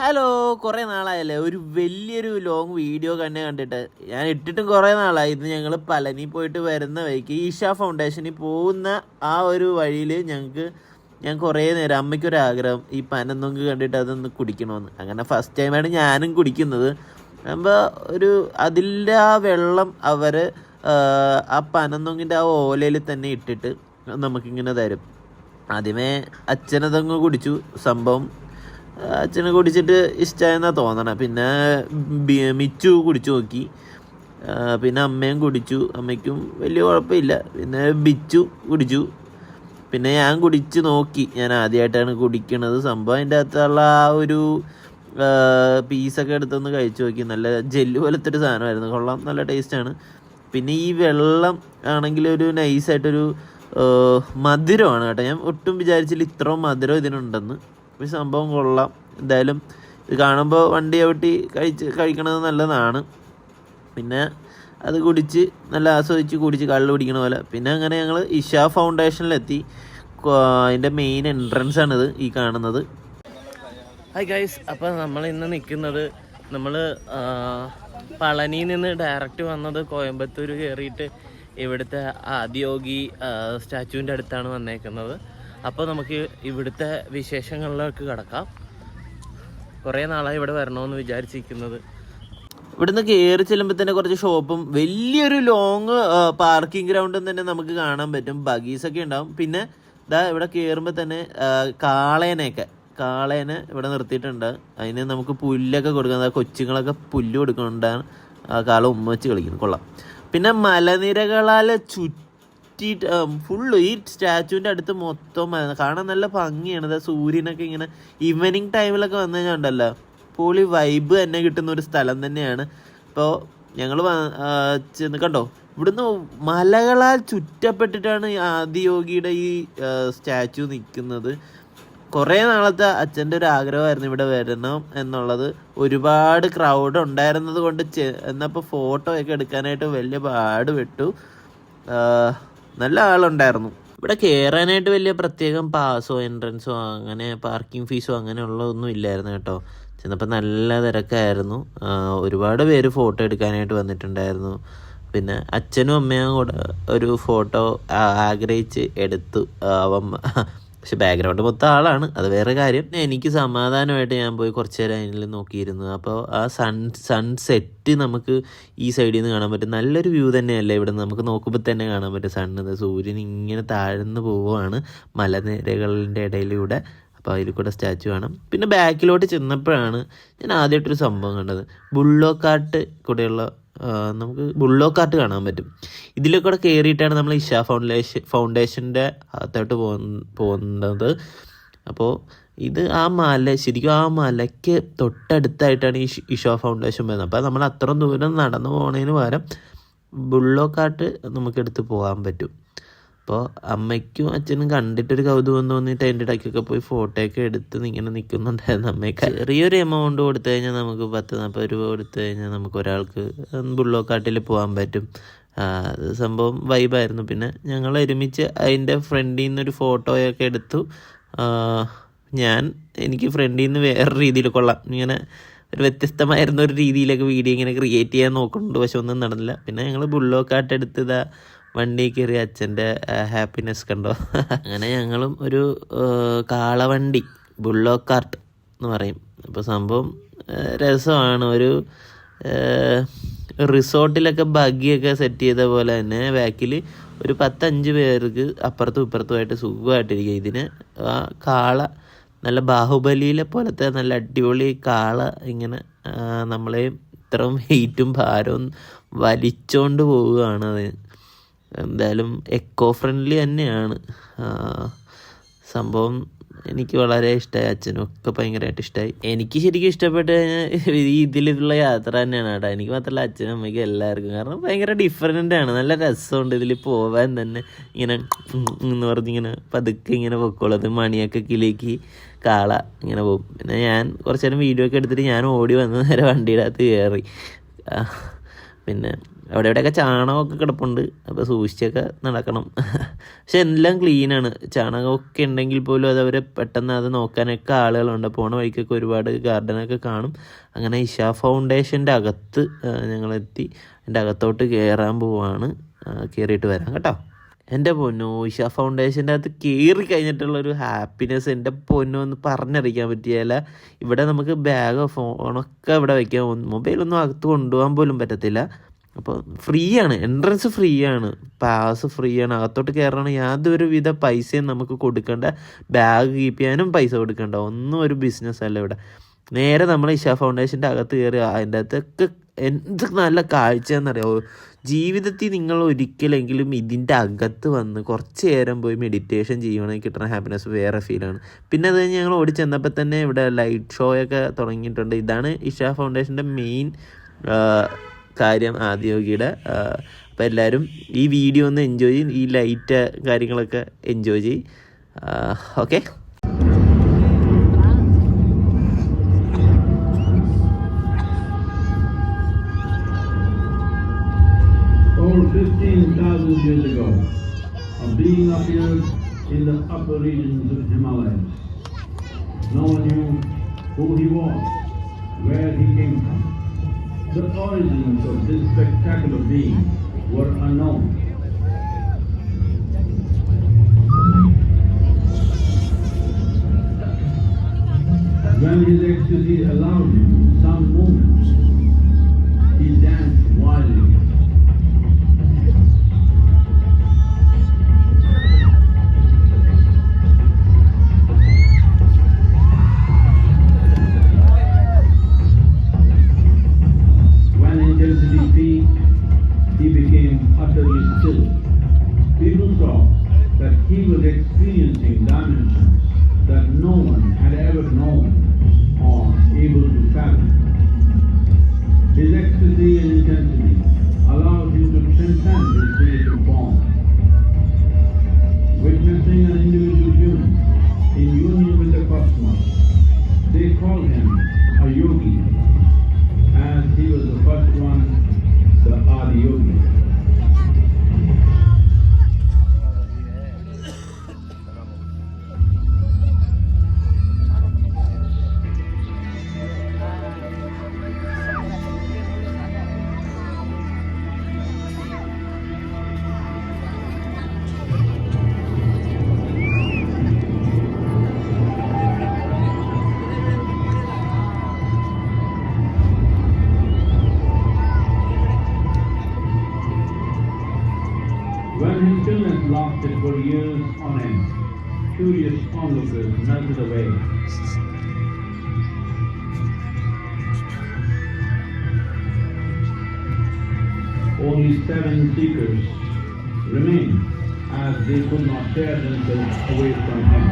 Hello, കുറേ നാളായല്ലേ ഒരു വലിയൊരു ലോങ് വീഡിയോ കണ്ടിട്ട്. ഞാൻ ഇട്ടിട്ടും കുറേ നാളായി. ഇത് ഞങ്ങൾ പളനി പോയിട്ട് വരുന്ന വഴിക്ക് ഈഷ ഫൗണ്ടേഷനിൽ പോകുന്ന ആ ഒരു വഴിയിൽ ഞാൻ കുറേ നേരം അമ്മയ്ക്കൊരാഗ്രഹം ഈ പനന്നൊങ്ക് കണ്ടിട്ട് അതൊന്ന് കുടിക്കണമെന്ന്. അങ്ങനെ ഫസ്റ്റ് ടൈമാണ് ഞാനും കുടിക്കുന്നത്. അപ്പോൾ അതിൻ്റെ ആ വെള്ളം അവർ ആ പനന്നൊങ്കിൻ്റെ ആ ഓലയിൽ തന്നെ ഇട്ടിട്ട് നമുക്കിങ്ങനെ തരും. ആദ്യമേ അച്ഛനതങ്ങ് കുടിച്ചു. സംഭവം അച്ഛനെ കുടിച്ചിട്ട് ഇഷ്ടമായെന്നാണ് തോന്നണം. പിന്നെ മിച്ചു കുടിച്ചു നോക്കി. പിന്നെ അമ്മയും കുടിച്ചു. അമ്മയ്ക്കും വലിയ കുഴപ്പമില്ല. പിന്നെ ബിച്ചു കുടിച്ചു. പിന്നെ ഞാൻ കുടിച്ച് നോക്കി. ഞാൻ ആദ്യമായിട്ടാണ് കുടിക്കണത്. സംഭവം അതിൻ്റെ അകത്തുള്ള ആ ഒരു പീസൊക്കെ എടുത്തൊന്ന് കഴിച്ചു നോക്കി. നല്ല ജെല്ല് പോലത്തെ ഒരു സാധനമായിരുന്നു. കൊള്ളാം, നല്ല ടേസ്റ്റാണ്. പിന്നെ ഈ വെള്ളം ആണെങ്കിൽ ഒരു നൈസായിട്ടൊരു മധുരമാണ് കേട്ടോ. ഞാൻ ഒട്ടും വിചാരിച്ചില്ല ഇത്രയും മധുരം ഇതിനുണ്ടെന്ന്. ഈ സംഭവം കൊള്ളാം. എന്തായാലും ഇത് കാണുമ്പോൾ വണ്ടി ചവിട്ടി കഴിക്കണത് നല്ലതാണ്. പിന്നെ അത് കുടിച്ച് നല്ല ആസ്വദിച്ച് കുടിച്ച് കള്ള് പിടിക്കണ പോലെ. പിന്നെ അങ്ങനെ ഞങ്ങൾ ഇഷ ഫൗണ്ടേഷനിലെത്തി. അതിൻ്റെ മെയിൻ എൻട്രൻസ് ആണിത് ഈ കാണുന്നത്. ഹായ് ഗൈസ്, അപ്പോൾ നമ്മൾ ഇന്ന് നിൽക്കുന്നത്, നമ്മൾ പളനിയിൽ നിന്ന് ഡയറക്റ്റ് വന്നത് കോയമ്പത്തൂർ കയറിയിട്ട് ഇവിടുത്തെ ആദിയോഗി സ്റ്റാച്ചുവിൻ്റെ അടുത്താണ് വന്നേക്കുന്നത്. അപ്പോൾ നമുക്ക് ഇവിടുത്തെ വിശേഷങ്ങളിലേക്ക് കിടക്കാം. കുറേ നാളായി ഇവിടെ വരണമെന്ന് വിചാരിച്ചിരിക്കുന്നത്. ഇവിടുന്ന് കയറി ചെല്ലുമ്പോൾ തന്നെ കുറച്ച് ഷോപ്പും വലിയൊരു ലോങ് പാർക്കിംഗ് ഗ്രൗണ്ടും തന്നെ നമുക്ക് കാണാൻ പറ്റും. ബഗീസൊക്കെ ഉണ്ടാവും. പിന്നെ ഇവിടെ കയറുമ്പോൾ തന്നെ കാളേനെ ഇവിടെ നിർത്തിയിട്ടുണ്ട്. അതിന് നമുക്ക് പുല്ലൊക്കെ കൊടുക്കുന്നത്, കൊച്ചുങ്ങളൊക്കെ പുല്ല് കൊടുക്കുന്നുണ്ടാണ്. കാള ഉമ്മ വെച്ച് കളിക്കുന്നത്. കൊള്ളാം. പിന്നെ മലനിരകളാൽ ഫുള്ള് ഈ സ്റ്റാച്ചുവിൻ്റെ അടുത്ത് മൊത്തം കാണാൻ നല്ല ഭംഗിയാണ്. സൂര്യനൊക്കെ ഇങ്ങനെ ഈവനിങ് ടൈമിലൊക്കെ വന്നു കഴിഞ്ഞാൽ ഉണ്ടല്ലോ, പൊളി വൈബ് തന്നെ കിട്ടുന്ന ഒരു സ്ഥലം തന്നെയാണ്. ഇപ്പോൾ ഞങ്ങൾ ചെന്ന് കണ്ടോ, ഇവിടുന്ന് മലകളാൽ ചുറ്റപ്പെട്ടിട്ടാണ് ആദിയോഗിയുടെ ഈ സ്റ്റാച്ചു നിൽക്കുന്നത്. കുറേ നാളത്തെ അച്ഛൻ്റെ ഒരു ആഗ്രഹമായിരുന്നു ഇവിടെ വരണം എന്നുള്ളത്. ഒരുപാട് ക്രൗഡ് ഉണ്ടായിരുന്നത് കൊണ്ട് എന്നപ്പോൾ ഫോട്ടോ ഒക്കെ എടുക്കാനായിട്ട് വലിയ പാട് പെട്ടു. നല്ല ആളുണ്ടായിരുന്നു. ഇവിടെ കയറാനായിട്ട് വലിയ പ്രത്യേകം പാസോ എൻട്രൻസോ അങ്ങനെ പാർക്കിംഗ് ഫീസോ അങ്ങനെയുള്ളതൊന്നും ഇല്ലായിരുന്നു കേട്ടോ. ചെന്നപ്പോൾ നല്ല തിരക്കായിരുന്നു. ഒരുപാട് പേര് ഫോട്ടോ എടുക്കാനായിട്ട് വന്നിട്ടുണ്ടായിരുന്നു. പിന്നെ അച്ഛനും അമ്മയും കൂടെ ഒരു ഫോട്ടോ ആഗ്രഹിച്ച് എടുത്തു. പക്ഷെ ബാക്ക്ഗ്രൗണ്ട് മൊത്തം ആളാണ്, അത് വേറെ കാര്യം. എനിക്ക് സമാധാനമായിട്ട് ഞാൻ പോയി കുറച്ച് നേരം അതിൽ നോക്കിയിരുന്നു. അപ്പോൾ ആ സൺസെറ്റ് നമുക്ക് ഈ സൈഡിൽ നിന്ന് കാണാൻ പറ്റും. നല്ലൊരു വ്യൂ തന്നെയല്ലേ ഇവിടെ നമുക്ക് നോക്കുമ്പോൾ തന്നെ കാണാൻ പറ്റും. സൂര്യൻ ഇങ്ങനെ താഴ്ന്നു പോവുകയാണ് മലനിരകളുടെ ഇടയിലൂടെ. അപ്പോൾ അതിൽ കൂടെ സ്റ്റാച്ചു കാണാം. പിന്നെ ബാക്കിലോട്ട് ചെന്നപ്പോഴാണ് ഞാൻ ആദ്യമായിട്ടൊരു സംഭവം കണ്ടത്. ബുള്ളോക്കാട്ട് കൂടെയുള്ള നമുക്ക് ബുള്ളോക്കാട്ട് കാണാൻ പറ്റും. ഇതിലൂടെ കൂടെ കയറിയിട്ടാണ് നമ്മൾ ഇഷ ഫൗണ്ടേഷൻ്റെ അകത്തോട്ട് പോകുന്നത്. അപ്പോൾ ഇത് ശരിക്കും ആ മലയ്ക്ക് തൊട്ടടുത്തായിട്ടാണ് ഈ ഇഷ ഫൗണ്ടേഷൻ വരുന്നത്. അപ്പോൾ നമ്മൾ അത്രയും ദൂരം നടന്നു പോകുന്നതിന് പകരം ബുള്ളോക്കാട്ട് നമുക്കെടുത്ത് പോകാൻ പറ്റും. അപ്പോൾ അമ്മയ്ക്കും അച്ഛനും കണ്ടിട്ടൊരു കൗതുകം തോന്നിയിട്ട് അതിൻ്റെ ഇടയ്ക്കൊക്കെ പോയി ഫോട്ടോയൊക്കെ എടുത്ത് ഇങ്ങനെ നിൽക്കുന്നുണ്ടായിരുന്നു. അമ്മയ്ക്ക് ചെറിയൊരു എമൗണ്ട് കൊടുത്തു കഴിഞ്ഞാൽ നമുക്ക് 10-40 രൂപ കൊടുത്തു കഴിഞ്ഞാൽ നമുക്ക് ഒരാൾക്ക് ബുള്ളോക്കാട്ടിൽ പോകാൻ പറ്റും. അത് സംഭവം വൈബായിരുന്നു. പിന്നെ ഞങ്ങൾ ഒരുമിച്ച് അതിൻ്റെ ഫ്രണ്ടിൽ നിന്നൊരു ഫോട്ടോയൊക്കെ എടുത്തു. എനിക്ക് ഫ്രണ്ടിൽ നിന്ന് വേറെ രീതിയിൽ കൊള്ളാം, ഇങ്ങനെ ഒരു വ്യത്യസ്തമായിരുന്ന ഒരു രീതിയിലൊക്കെ വീഡിയോ ഇങ്ങനെ ക്രിയേറ്റ് ചെയ്യാൻ നോക്കുന്നുണ്ട്. പക്ഷെ ഒന്നും നടന്നില്ല. പിന്നെ ഞങ്ങൾ ബുള്ളോക്കാട്ട് എടുത്തതാ വണ്ടി കയറി. അച്ഛൻ്റെ ഹാപ്പിനെസ് കണ്ടോ. അങ്ങനെ ഞങ്ങളും ഒരു കാളവണ്ടി, ബുള്ളോക്കാർട്ട് എന്ന് പറയും. അപ്പോൾ സംഭവം രസമാണ്. ഒരു റിസോർട്ടിലൊക്കെ ബഗ്ഗിയൊക്കെ സെറ്റ് ചെയ്ത പോലെ തന്നെ ബാക്കിൽ ഒരു 10-5 പേർക്ക് അപ്പുറത്തും ഇപ്പുറത്തുമായിട്ട് സുഖമായിട്ടിരിക്കുക. ഇതിന് ആ കാള നല്ല ബാഹുബലിയിലെ പോലത്തെ നല്ല അടിപൊളി കാള ഇങ്ങനെ നമ്മളെ ഇത്രയും വെയിറ്റും ഭാരവും വലിച്ചോണ്ട് പോവുകയാണ്. അത് എന്തായാലും എക്കോ ഫ്രണ്ട്ലി തന്നെയാണ് സംഭവം. എനിക്ക് വളരെ ഇഷ്ടമായി. അച്ഛനും ഒക്കെ ഭയങ്കരമായിട്ട് ഇഷ്ടമായി. എനിക്ക് ശരിക്കും ഇഷ്ടപ്പെട്ട് കഴിഞ്ഞാൽ ഇതിലുള്ള യാത്ര തന്നെയാണ് കേട്ടോ. എനിക്ക് മാത്രമല്ല, അച്ഛനും അമ്മയ്ക്കും എല്ലാവർക്കും. കാരണം ഭയങ്കര ഡിഫറെൻ്റ് ആണ്. നല്ല രസമുണ്ട് ഇതിൽ പോവാൻ തന്നെ. ഇങ്ങനെ എന്ന് പറഞ്ഞിങ്ങനെ പതുക്കെ ഇങ്ങനെ പൊക്കോളത് മണിയൊക്കെ കിളിക്ക് കാള ഇങ്ങനെ പോകും. പിന്നെ ഞാൻ കുറച്ച് നേരം വീഡിയോ ഒക്കെ എടുത്തിട്ട് ഞാൻ ഓടി വന്ന് നേരെ വണ്ടിയുടെ അകത്ത് കയറി. പിന്നെ അവിടെ എവിടെയൊക്കെ ചാണകമൊക്കെ കിടപ്പുണ്ട്, അപ്പോൾ സൂക്ഷിച്ചൊക്കെ നടക്കണം. പക്ഷെ എല്ലാം ക്ലീനാണ്. ചാണകമൊക്കെ ഉണ്ടെങ്കിൽ പോലും അതവർ പെട്ടെന്ന് അത് നോക്കാനൊക്കെ ആളുകളുണ്ട്. പോണ വഴിക്കൊക്കെ ഒരുപാട് ഗാർഡനൊക്കെ കാണും. അങ്ങനെ ഇഷ ഫൗണ്ടേഷൻ്റെ അകത്ത് ഞങ്ങളെത്തി. എൻ്റെ അകത്തോട്ട് കയറാൻ പോവാണ്. കയറിയിട്ട് വരാം കേട്ടോ. എൻ്റെ പൊന്നോ, ഇഷ ഫൗണ്ടേഷൻ്റെ അകത്ത് കയറി കഴിഞ്ഞിട്ടുള്ളൊരു ഹാപ്പിനെസ് എൻ്റെ പൊന്നോ ഒന്ന് പറഞ്ഞറിയിക്കാൻ പറ്റിയല്ല. ഇവിടെ നമുക്ക് ബാഗോ ഫോണൊക്കെ ഇവിടെ വയ്ക്കാം, മൊബൈലൊന്നും അകത്ത് കൊണ്ടുപോകാൻ പോലും പറ്റത്തില്ല. അപ്പോൾ ഫ്രീ ആണ്, എൻട്രൻസ് ഫ്രീ ആണ്, പാസ് ഫ്രീ ആണ്. അകത്തോട്ട് കയറണം, യാതൊരു വിധ പൈസയും നമുക്ക് കൊടുക്കേണ്ട, ബാഗ് കീപ്പ് ചെയ്യാനും പൈസ കൊടുക്കേണ്ട, ഒന്നും ഒരു ബിസിനസ് അല്ല ഇവിടെ. നേരെ നമ്മൾ ഇഷ ഫൗണ്ടേഷൻ്റെ അകത്ത് കയറി അതിൻ്റെ അകത്തൊക്കെ എന്ത് നല്ല കാഴ്ച എന്നറിയാമോ. ജീവിതത്തിൽ നിങ്ങൾ ഒരിക്കലെങ്കിലും ഇതിൻ്റെ അകത്ത് വന്ന് കുറച്ച് നേരം പോയി മെഡിറ്റേഷൻ ചെയ്യുവാണെങ്കിൽ കിട്ടുന്ന ഹാപ്പിനെസ് വേറെ ഫീലാണ്. പിന്നെ അത് കഴിഞ്ഞ് ഞങ്ങൾ ഓടി ചെന്നപ്പോൾ തന്നെ ഇവിടെ ലൈറ്റ് ഷോയൊക്കെ തുടങ്ങിയിട്ടുണ്ട്. ഇതാണ് ഇഷ ഫൗണ്ടേഷൻ്റെ മെയിൻ കാര്യം, ആദിയോഗിയുടെ. അപ്പോൾ എല്ലാവരും ഈ വീഡിയോ ഒന്ന് എൻജോയ് ചെയ്യും, ഈ ലൈറ്റ് കാര്യങ്ങളൊക്കെ എൻജോയ് ചെയ്യും. Okay. Over 15,000 years ago, a being appeared in the upper regions of Himalayas. No one knew who he was, where he came from. The origins of this spectacular being were unknown. When his ecstasy allowed him some moments, he danced wildly. He became utterly still. People saw that he was experiencing dimensions that no one had ever known or able to fathom. His ecstasy and intensity allowed him to transcend his physical form. Witnessing an individual human in union with the cosmos, they called him a yogi, as he was the first one, the Adi Yogi. When his stillness lasted for years on end, curious onlookers melted away. Only 7 seekers remained, as they could not tear themselves away from him.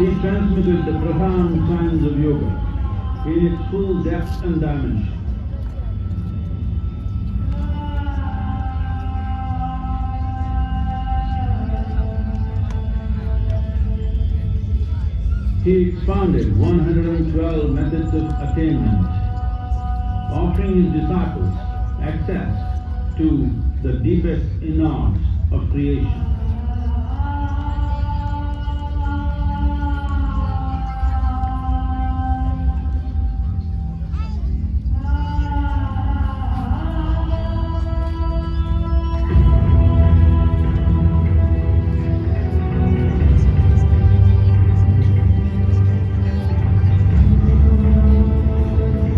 He transmitted the profound science of yoga in its full depth and dimension. He expounded 112 methods of attainment, offering his disciples access to the deepest inner arts of creation.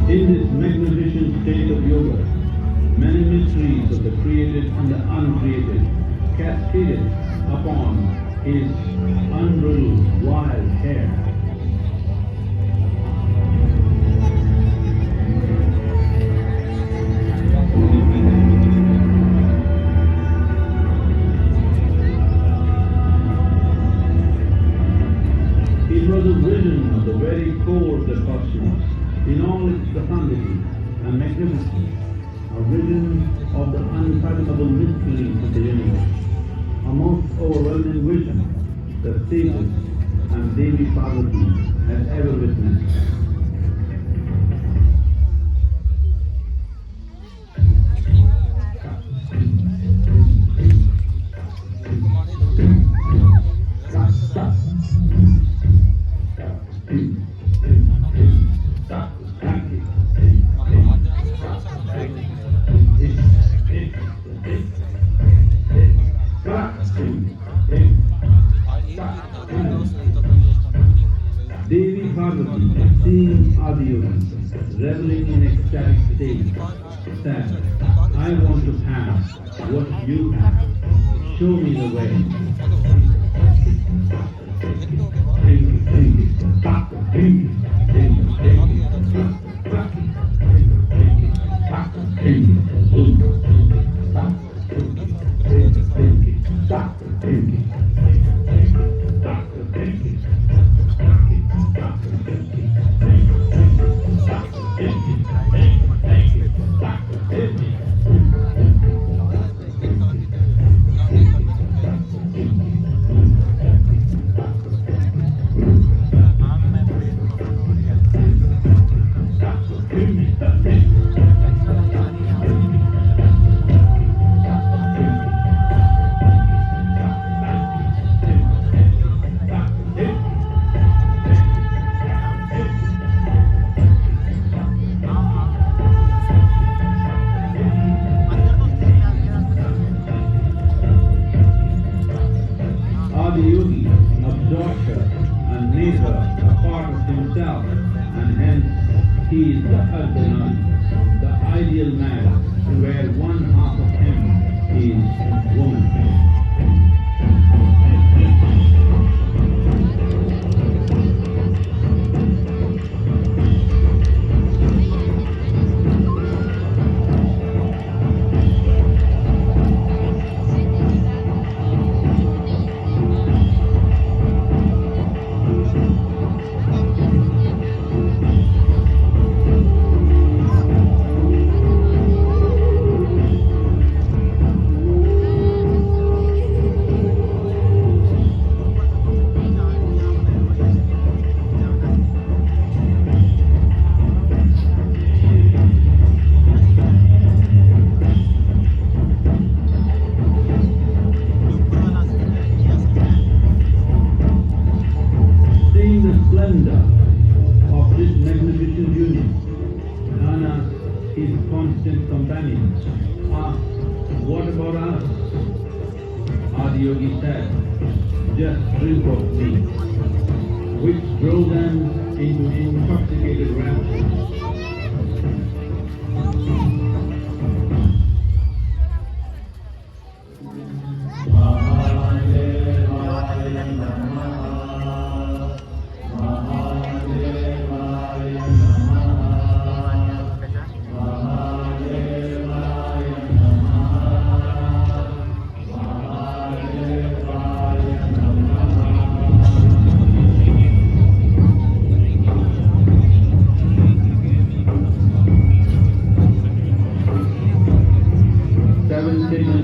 In this magnificent state of yoga, many mysteries of the created and the uncreated cascaded upon his unruled wild hair. It was a vision of the very core of the cosmos in all its profundity and magnificence, a vision of the unfathomable mysteries of the universe, a most overwhelming vision that Tejas and Devi Parvati has ever witnessed. Devi Parvati, seeing Adiyogi reveling in ecstatic state, said, I want to have what you have. Show me the way. Adiyogi absorbed her and made her a part of himself, and hence he is the Ardanan, the ideal man, where one half of him is woman. Seeing the splendor of this magnificent union, Nana, his constant companion, asked, what about us? Adiyogi said, just drink of me, which drove them into intoxicated rapture. taken